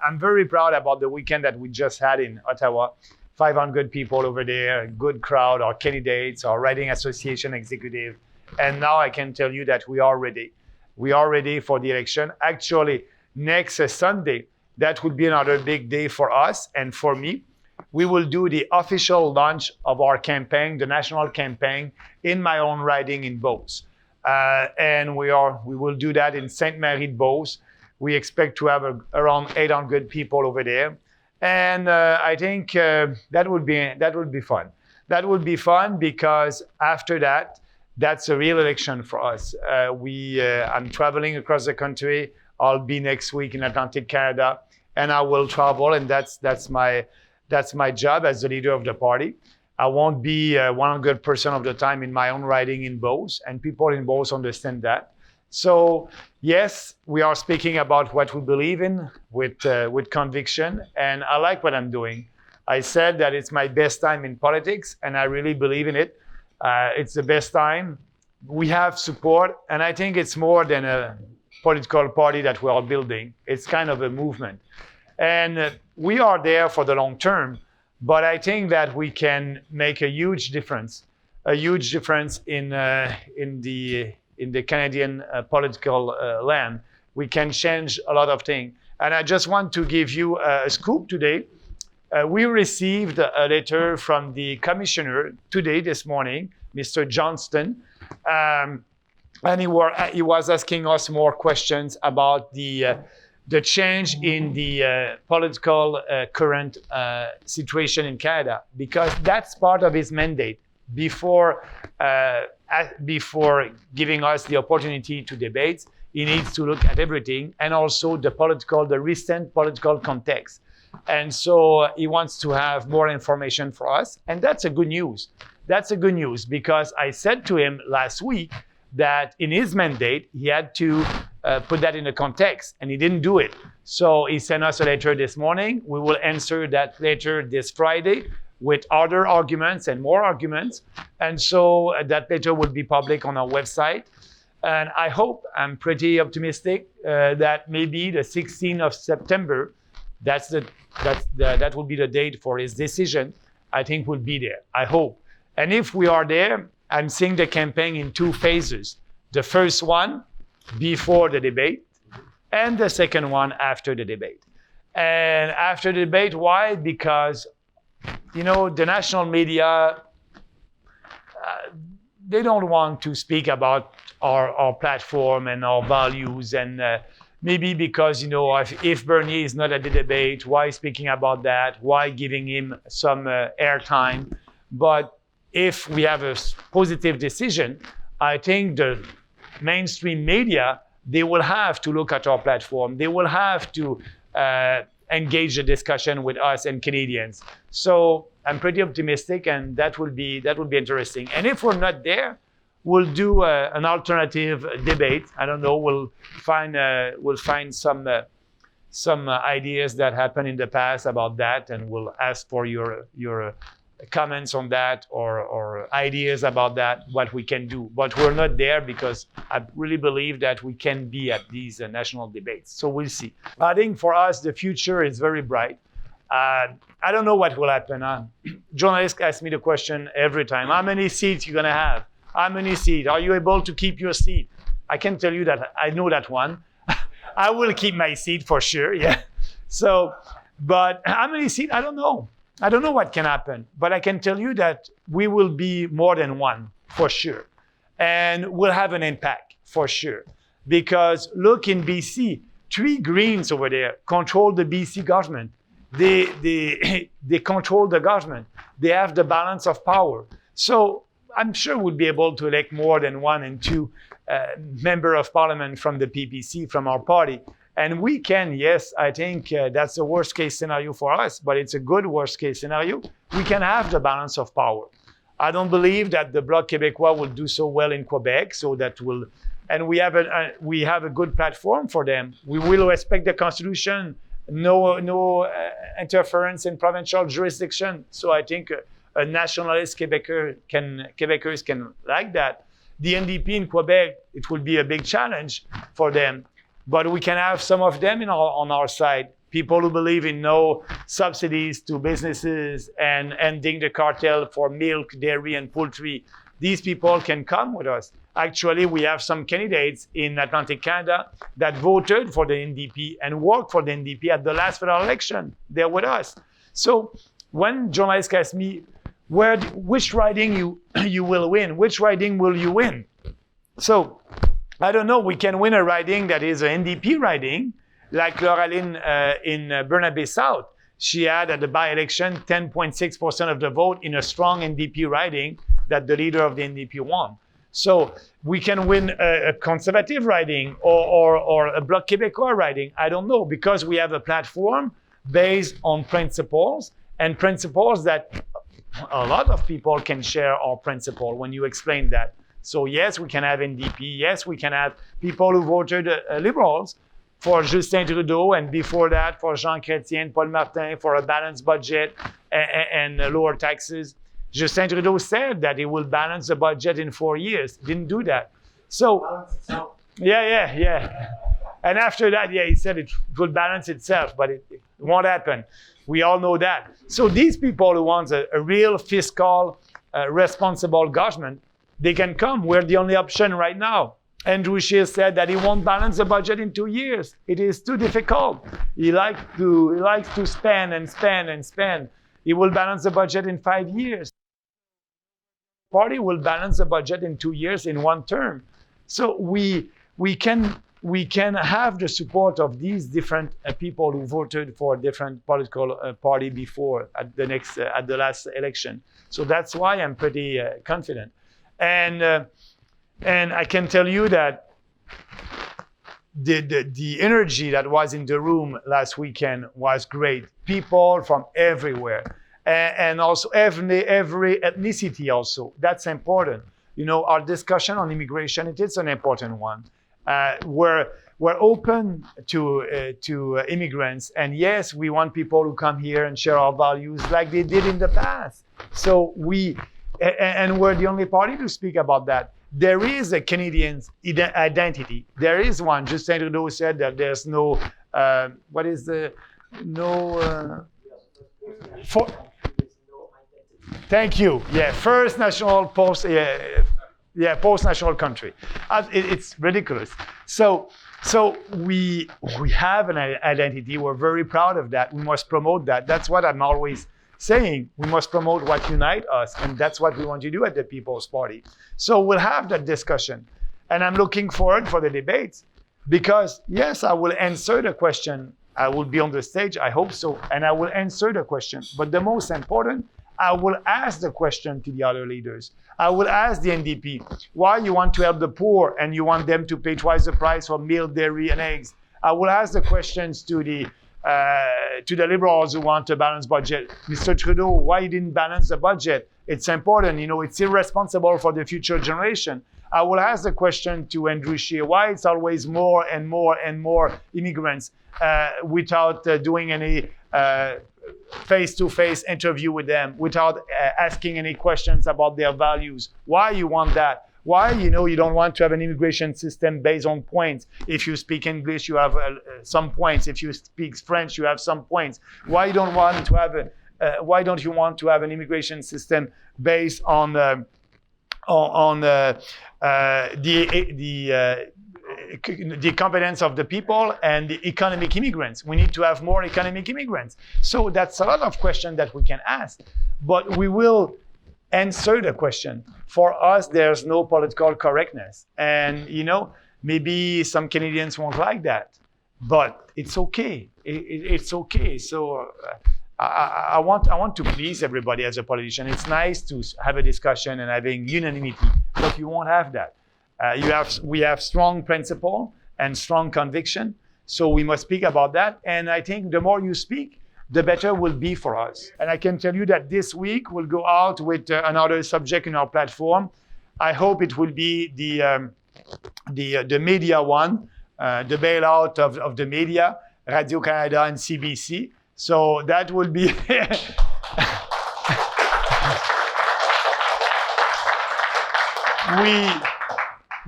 I'm very proud about the weekend that we just had in Ottawa. 500 people over there, a good crowd, our candidates, our riding association executive. And now I can tell you that we are ready. We are ready for the election. Actually, next Sunday, that would be another big day for us and for me. We will do the official launch of our campaign, the national campaign, in my own riding in Beauce. And we will do that in Sainte-Marie-de-Beauce. We expect to have around 800 people over there. And I think that would be fun. That would be fun because after that, that's a real election for us. I'm traveling across the country. I'll be next week in Atlantic Canada, and I will travel, and that's my job as the leader of the party. I won't be 100% of the time in my own riding in Beauce, and people in Beauce understand that. So yes, we are speaking about what we believe in with conviction, and I like what I'm doing. I said that it's my best time in politics, and I really believe in it. It's the best time. We have support, and I think it's more than a political party that we are building. It's kind of a movement. And we are there for the long term, but I think that we can make a huge difference in the Canadian political land. We can change a lot of things. And I just want to give you a scoop today. We received a letter from the commissioner today, this morning, Mr. Johnston, and he was asking us more questions about the change in the political current situation in Canada, because that's part of his mandate before giving us the opportunity to debate. He needs to look at everything and also the recent political context. And so he wants to have more information for us. And that's a good news. That's a good news because I said to him last week that in his mandate, he had to put that in a context, and he didn't do it. So he sent us a letter this morning. We will answer that letter this Friday with other arguments and more arguments. And so that letter will be public on our website. And I'm pretty optimistic that maybe the 16th of September, that will be the date for his decision. I think we'll be there, I hope. And if we are there, I'm seeing the campaign in two phases. The first one before the debate, and the second one after the debate. And after the debate, why? Because, the national media, they don't want to speak about our platform and our values, and maybe because, if Bernier is not at the debate, why speaking about that? Why giving him some airtime? But if we have a positive decision, I think the mainstream media, they will have to look at our platform. They will have to engage the discussion with us and Canadians. So I'm pretty optimistic, and that will be interesting. And if we're not there, we'll do an alternative debate. I don't know. We'll find some ideas that happened in the past about that, and we'll ask for your comments on that or ideas about that, what we can do. But we're not there because I really believe that we can be at these national debates. So we'll see. I think for us, the future is very bright. I don't know what will happen. Journalists ask me the question every time, how many seats you going to have? How many seats? Are you able to keep your seat? I can tell you that I know that one. I will keep my seat for sure, yeah. So, but how many seats? I don't know. I don't know what can happen, but I can tell you that we will be more than one for sure. And we'll have an impact for sure. Because look in BC, 3 Greens over there control the BC government. They control the government. They have the balance of power. So I'm sure we'll be able to elect more than 1 and 2 member of parliament from the PPC, from our party. And we can, yes, I think that's the worst case scenario for us, but it's a good worst case scenario. We can have the balance of power. I don't believe that the Bloc Québécois will do so well in Quebec, so that will, and we have a good platform for them. We will respect the Constitution, no interference in provincial jurisdiction. So I think a nationalist Quebecers can like that. The NDP in Quebec, it will be a big challenge for them. But we can have some of them on our side, people who believe in no subsidies to businesses and ending the cartel for milk, dairy, and poultry. These people can come with us. Actually, we have some candidates in Atlantic Canada that voted for the NDP and worked for the NDP at the last federal election. They're with us. So when journalists ask me, which riding you will win, which riding will you win? So I don't know, we can win a riding that is an NDP riding, like Laureline in Burnaby South. She had at the by-election 10.6% of the vote in a strong NDP riding that the leader of the NDP won. So we can win a conservative riding or a Bloc Québécois riding. I don't know, because we have a platform based on principles, and principles that a lot of people can share our principle when you explain that. So yes, we can have NDP. Yes, we can have people who voted Liberals for Justin Trudeau, and before that for Jean Chrétien, Paul Martin, for a balanced budget and lower taxes. Justin Trudeau said that he will balance the budget in 4 years. Didn't do that. So, yeah. And after that, he said it will balance itself, but it won't happen. We all know that. So these people who want a real fiscal, responsible government, they can come. We're the only option right now. Andrew Scheer said that he won't balance the budget in 2 years. It is too difficult. He likes to spend and spend and spend. He will balance the budget in 5 years. The party will balance the budget in 2 years in one term. So we can have the support of these different people who voted for a different political party before at the last election. So that's why I'm pretty confident. And I can tell you that the energy that was in the room last weekend was great. People from everywhere, and also every ethnicity also. That's important. Our discussion on immigration, it is an important one. We're open to immigrants, and yes, we want people who come here and share our values like they did in the past. So we're the only party to speak about that. There is a Canadian identity. There is one. Justin Trudeau said that there's no, thank you. Yeah, first national post-national country. It's ridiculous. So we have an identity. We're very proud of that. We must promote that. That's what I'm always saying. We must promote what unites us, and that's what we want to do at the People's Party. So we'll have that discussion, and I'm looking forward for the debates, because yes, I will answer the question. I will be on the stage, I hope so, and I will answer the question. But the most important, I will ask the question to the other leaders. I will ask the NDP, why you want to help the poor and you want them to pay twice the price for milk, dairy, and eggs? I will ask the questions to the Liberals who want a balanced budget. Mr. Trudeau, why you didn't balance the budget? It's important, it's irresponsible for the future generation. I will ask the question to Andrew Scheer, why it's always more and more and more immigrants without doing any face-to-face interview with them, without asking any questions about their values. Why you want that? Why, you don't want to have an immigration system based on points? If you speak English, you have some points. If you speak French, you have some points. Why don't you want to have an immigration system based on the competence of the people and the economic immigrants? We need to have more economic immigrants. So that's a lot of questions that we can ask, but we will answer the question. For us, there's no political correctness. And, maybe some Canadians won't like that, but it's okay. It's okay. So I want to please everybody as a politician. It's nice to have a discussion and having unanimity, but you won't have that. We have strong principle and strong conviction, so we must speak about that. And I think the more you speak, the better will be for us. And I can tell you that this week we'll go out with another subject in our platform. I hope it will be the media one, the bailout of the media, Radio-Canada and CBC. So that will be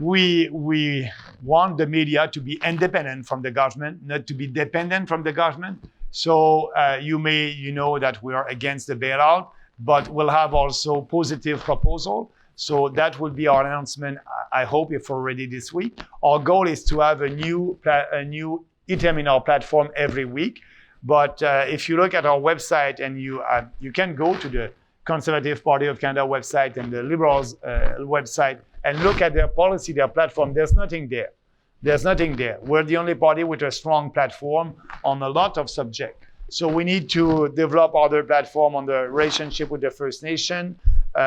we want the media to be independent from the government, not to be dependent from the government. So you know that we are against the bailout, but we'll have also positive proposal. So that will be our announcement, I hope, if already this week. Our goal is to have a new item in our platform every week. But if you look at our website, and you can go to the Conservative Party of Canada website and the Liberals website and look at their policy, their platform, there's nothing there. There's nothing there. We're the only party with a strong platform on a lot of subjects. So we need to develop other platform on the relationship with the First Nation.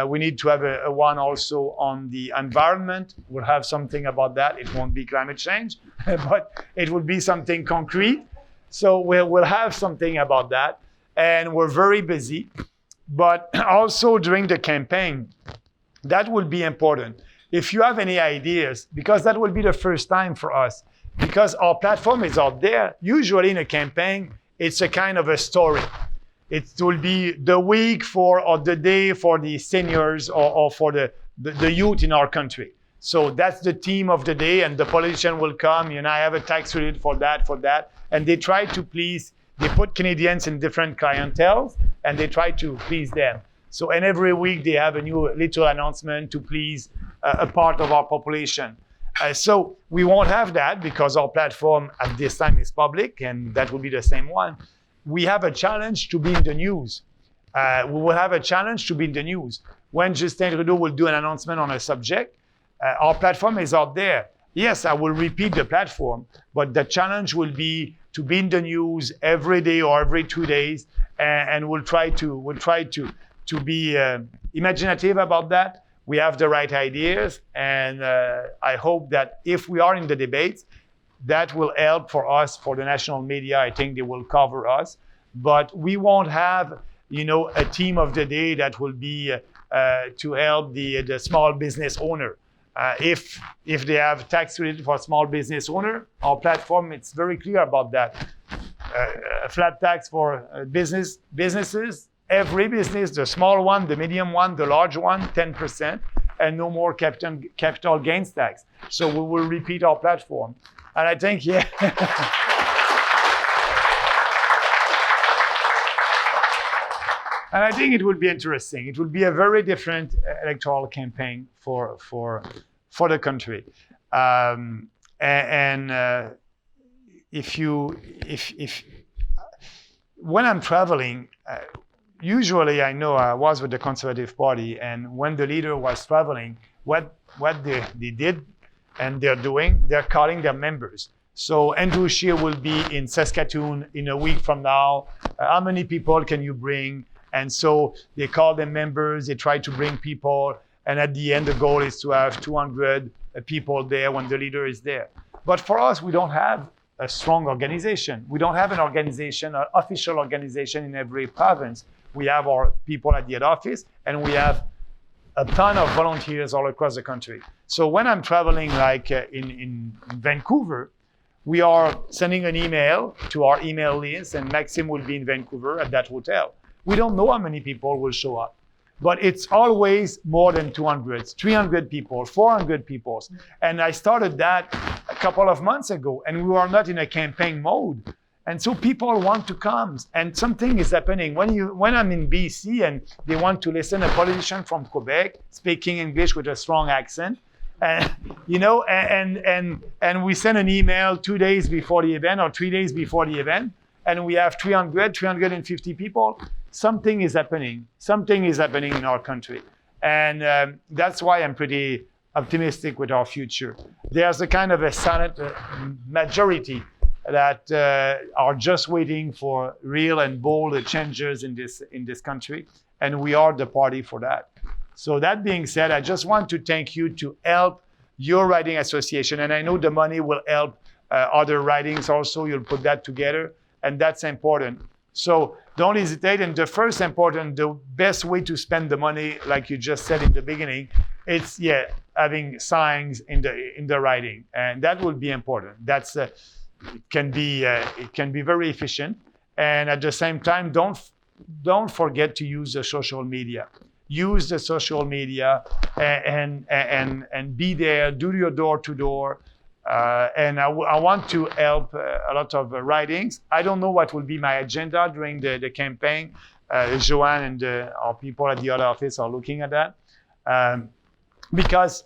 We need to have a one also on the environment. We'll have something about that. It won't be climate change, but it will be something concrete. So we'll have something about that. And we're very busy. But also during the campaign, that will be important. If you have any ideas, because that will be the first time for us, because our platform is out there. Usually in a campaign, it's a kind of a story. It will be the week or the day for the seniors or for the youth in our country. So that's the theme of the day, and the politician will come, I have a tax credit for that. And they try to please, they put Canadians in different clienteles, and they try to please them. So, and every week they have a new little announcement to please a part of our population. So we won't have that because our platform at this time is public, and that will be the same one. We have a challenge to be in the news. We will have a challenge to be in the news. When Justin Trudeau will do an announcement on a subject, our platform is out there. Yes, I will repeat the platform, but the challenge will be to be in the news every day or every 2 days, and we'll try to be imaginative about that. We have the right ideas, and I hope that if we are in the debates, that will help for us, for the national media. I think they will cover us, but we won't have, a team of the day that will be to help the small business owner. If they have tax credit for small business owner, our platform, it's very clear about that. A flat tax for businesses, every business, the small one, the medium one, the large one, 10%, and no more capital gains tax. So we will repeat our platform. And I think, yeah. And I think it will be interesting. It will be a very different electoral campaign for the country. When I'm traveling, usually I know I was with the Conservative Party, and when the leader was traveling, what they did and they're doing, they're calling their members. So Andrew Scheer will be in Saskatoon in a week from now. How many people can you bring? And so they call them members, they try to bring people, and at the end the goal is to have 200 people there when the leader is there. But for us, we don't have a strong organization. We don't have an organization, an official organization in every province. We have our people at the head office, and we have a ton of volunteers all across the country. So when I'm traveling like in Vancouver, we are sending an email to our email list, and Maxime will be in Vancouver at that hotel. We don't know how many people will show up, but it's always more than 200, 300 people, 400 people. And I started that a couple of months ago, and we were not in a campaign mode. And so people want to come, and something is happening. When I'm in BC and they want to listen to a politician from Quebec speaking English with a strong accent, and we send an email 2 days before the event or 3 days before the event, and we have 350 people. Something is happening. Something is happening in our country. And that's why I'm pretty optimistic with our future. There's a kind of a silent majority that are just waiting for real and bold changes in this country. And we are the party for that. So that being said, I just want to thank you to help your riding association. And I know the money will help other ridings also. You'll put that together. And that's important. So don't hesitate. And the best way to spend the money, like you just said in the beginning, it's having signs in the riding, and that will be important. That's it can be very efficient, and at the same time, don't forget to use the social media. Use the social media and be there. Do your door to door. And I want to help a lot of writings. I don't know what will be my agenda during the campaign. Joanne and our people at the other office are looking at that. Because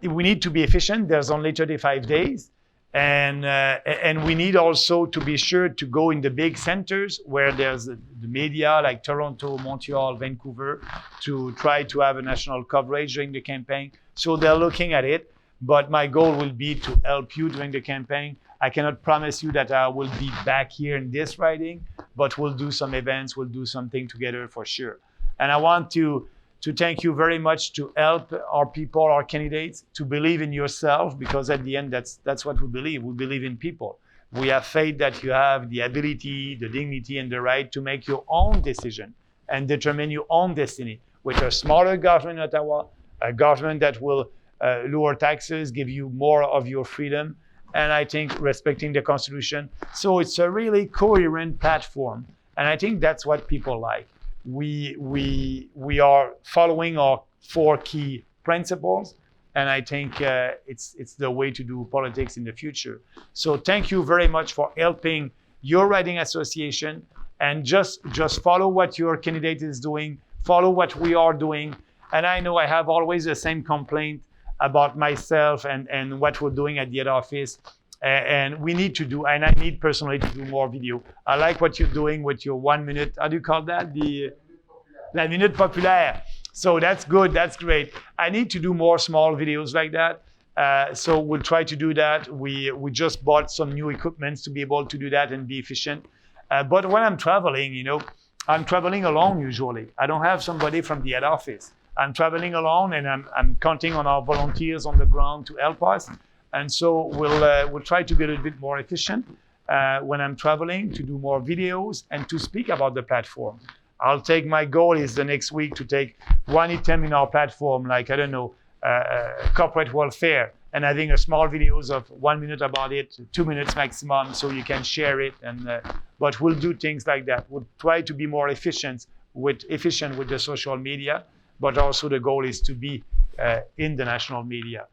we need to be efficient. There's only 35 days. And we need also to be sure to go in the big centers where there's the media like Toronto, Montreal, Vancouver, to try to have a national coverage during the campaign. So they're looking at it. But my goal will be to help you during the campaign. I cannot promise you that I will be back here in this riding, but we'll do some events, we'll do something together for sure. And I want to thank you very much to help our people, our candidates, to believe in yourself, because at the end, that's what we believe. We believe in people. We have faith that you have the ability, the dignity, and the right to make your own decision and determine your own destiny with a smaller government in Ottawa, a government that will lower taxes, give you more of your freedom, and I think respecting the Constitution. So it's a really coherent platform, and I think that's what people like. We are following our 4 key principles, and I think it's the way to do politics in the future. So thank you very much for helping your riding association, and just follow what your candidate is doing, follow what we are doing. And I know I have always the same complaint about myself and what we're doing at the head office. And we need to do, and I need personally to do more video. I like what you're doing with your 1 minute, how do you call that? La Minute Populaire. So that's good, that's great. I need to do more small videos like that. So we'll try to do that. We just bought some new equipment to be able to do that and be efficient. But when I'm traveling, I'm traveling alone usually. I don't have somebody from the head office. I'm traveling alone, and I'm counting on our volunteers on the ground to help us. And so we'll try to be a little bit more efficient when I'm traveling, to do more videos and to speak about the platform. My goal is the next week to take one item in our platform, like, I don't know, corporate welfare, and having a small videos of 1 minute about it, 2 minutes maximum, so you can share it. But we'll do things like that. We'll try to be more efficient with the social media, but also the goal is to be in the national media.